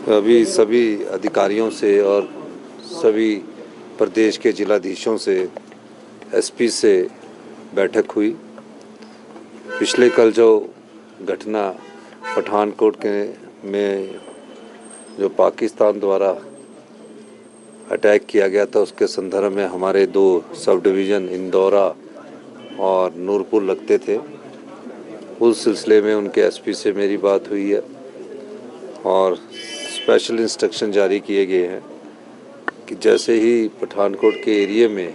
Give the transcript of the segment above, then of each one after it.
अभी सभी अधिकारियों से और सभी प्रदेश के जिलाधीशों से, एसपी से बैठक हुई। पिछले कल जो घटना पठानकोट के में जो पाकिस्तान द्वारा अटैक किया गया था, उसके संदर्भ में हमारे 2 सब डिवीज़न इंदौरा और नूरपुर लगते थे। उस सिलसिले में उनके एसपी से मेरी बात हुई है और स्पेशल इंस्ट्रक्शन जारी किए गए हैं कि जैसे ही पठानकोट के एरिया में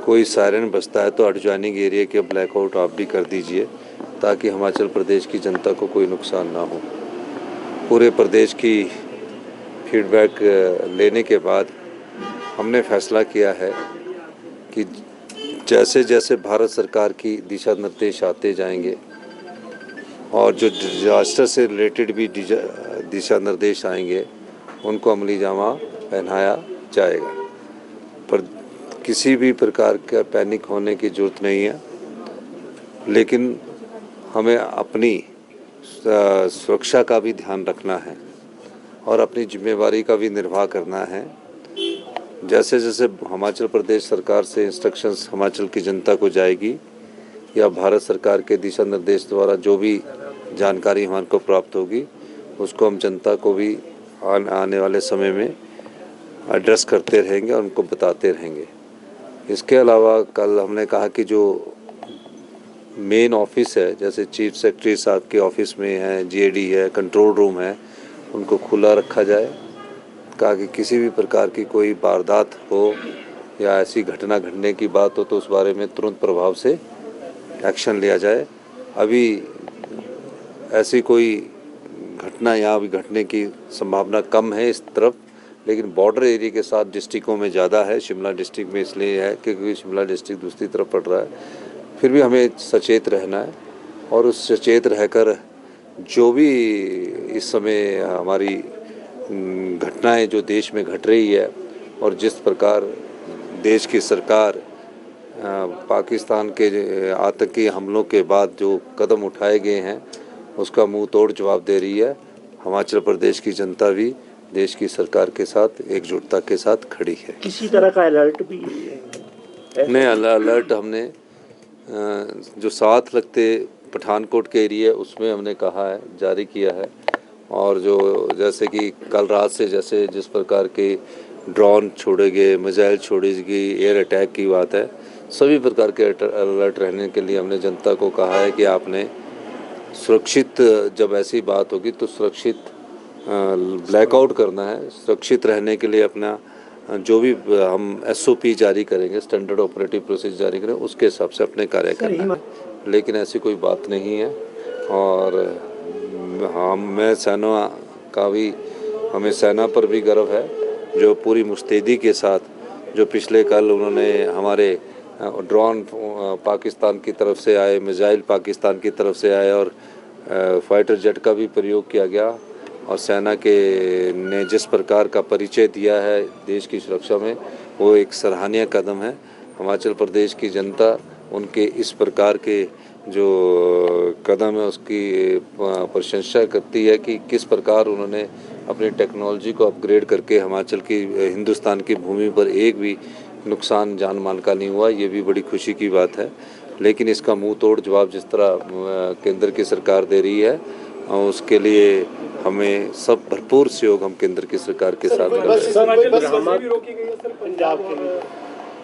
कोई सायरन बजता है तो एडजॉइनिंग एरिया के ब्लैकआउट आप भी कर दीजिए, ताकि हिमाचल प्रदेश की जनता को कोई नुकसान ना हो। पूरे प्रदेश की फीडबैक लेने के बाद हमने फैसला किया है कि जैसे जैसे भारत सरकार की दिशा निर्देश आते जाएंगे और जो डिजास्टर से रिलेटेड भी दिशा निर्देश आएंगे, उनको अमली जामा पहनाया जाएगा। पर किसी भी प्रकार का पैनिक होने की ज़रूरत नहीं है, लेकिन हमें अपनी सुरक्षा का भी ध्यान रखना है और अपनी जिम्मेवारी का भी निर्वाह करना है। जैसे जैसे हिमाचल प्रदेश सरकार से इंस्ट्रक्शंस हिमाचल की जनता को जाएगी या भारत सरकार के दिशा निर्देश द्वारा जो भी जानकारी हमारे को प्राप्त होगी, उसको हम जनता को भी आने वाले समय में एड्रेस करते रहेंगे और उनको बताते रहेंगे। इसके अलावा कल हमने कहा कि जो मेन ऑफिस है, जैसे चीफ सेक्रेटरी साहब के ऑफिस में है, जीएडी है, कंट्रोल रूम है, उनको खुला रखा जाए। कहा कि किसी भी प्रकार की कोई वारदात हो या ऐसी घटना घटने की बात हो तो उस बारे में तुरंत प्रभाव से एक्शन लिया जाए। अभी ऐसी कोई घटना यहाँ भी घटने की संभावना कम है इस तरफ, लेकिन बॉर्डर एरिया के साथ डिस्ट्रिक्टों में ज़्यादा है। शिमला डिस्ट्रिक्ट में इसलिए है क्योंकि शिमला डिस्ट्रिक्ट दूसरी तरफ पड़ रहा है। फिर भी हमें सचेत रहना है और उस सचेत रहकर जो भी इस समय हमारी घटनाएं जो देश में घट रही है और जिस प्रकार देश की सरकार पाकिस्तान के आतंकी हमलों के बाद जो कदम उठाए गए हैं, उसका मुंह तोड़ जवाब दे रही है। हिमाचल प्रदेश की जनता भी देश की सरकार के साथ एकजुटता के साथ खड़ी है। किसी तरह का अलर्ट भी नहीं, अलर्ट हमने जो साथ लगते पठानकोट के एरिया उसमें हमने कहा है, जारी किया है। और जो जैसे कि कल रात से जैसे जिस प्रकार के ड्रोन छोड़े गए, मिसाइल छोड़ी गई, एयर अटैक की बात है, सभी प्रकार के अलर्ट रहने के लिए हमने जनता को कहा है कि आपने सुरक्षित, जब ऐसी बात होगी तो सुरक्षित ब्लैकआउट करना है। सुरक्षित रहने के लिए अपना जो भी हम एसओपी जारी करेंगे, स्टैंडर्ड ऑपरेटिव प्रोसीजर जारी करेंगे, उसके हिसाब से अपने कार्य करना है। लेकिन ऐसी कोई बात नहीं है। और मैं सेना का भी, हमें सेना पर भी गर्व है, जो पूरी मुस्तैदी के साथ जो पिछले कल उन्होंने हमारे ड्रोन पाकिस्तान की तरफ से आए, मिसाइल पाकिस्तान की तरफ से आए और फाइटर जेट का भी प्रयोग किया गया और सेना के ने जिस प्रकार का परिचय दिया है देश की सुरक्षा में, वो एक सराहनीय कदम है। हिमाचल प्रदेश की जनता उनके इस प्रकार के जो कदम है उसकी प्रशंसा करती है कि किस प्रकार उन्होंने अपनी टेक्नोलॉजी को अपग्रेड करके हिमाचल की, हिंदुस्तान की भूमि पर एक भी नुकसान जान माल का नहीं हुआ। ये भी बड़ी खुशी की बात है। लेकिन इसका मुंह तोड़ जवाब जिस तरह केंद्र की सरकार दे रही है, उसके लिए हमें सब भरपूर सहयोग हम केंद्र की सरकार के साथ कर रहे हैं।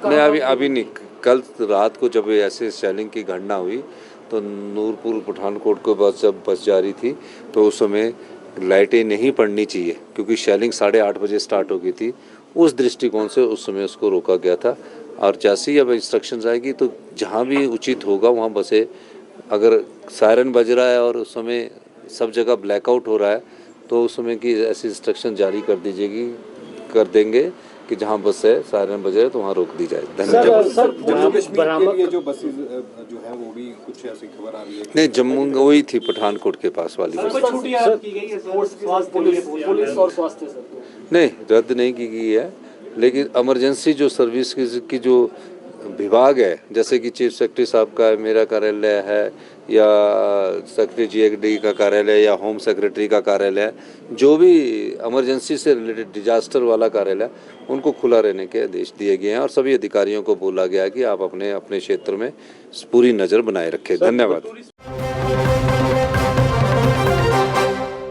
नहीं, अभी नहीं। कल रात को जब ऐसे शेलिंग की घटना हुई तो नूरपुर पठानकोट को जब बस जा रही थी तो उस समय लाइटें नहीं पड़नी चाहिए, क्योंकि शेलिंग 8:30 बजे स्टार्ट हो गई थी। उस दृष्टिकोण से उस समय उसको रोका गया था। और जैसे ही अब इंस्ट्रक्शंस आएगी तो जहाँ भी उचित होगा वहाँ बसें, अगर सायरन बज रहा है और उस समय सब जगह ब्लैकआउट हो रहा है तो उस समय की ऐसी इंस्ट्रक्शन जारी कर देंगे कि जहाँ बस है सायरन बजे तो वहाँ रोक दी जाए। धन्यवाद। जम्मू कश्मीर के लिए जो बसेस जो है वो भी कुछ ऐसी खबर आ रही है? नहीं, जम्मू वही थी पठानकोट के पास वाली बस। नहीं, रद्द नहीं की गई है, लेकिन इमरजेंसी जो सर्विस की जो विभाग है, जैसे कि चीफ सेक्रेटरी साहब का मेरा कार्यालय है या सेक्रेटरी GAD का कार्यालय या होम सेक्रेटरी का कार्यालय, जो भी इमरजेंसी से रिलेटेड डिजास्टर वाला कार्यालय, उनको खुला रहने के आदेश दिए गए हैं और सभी अधिकारियों को बोला गया है कि आप अपने अपने क्षेत्र में पूरी नज़र बनाए रखें। धन्यवाद।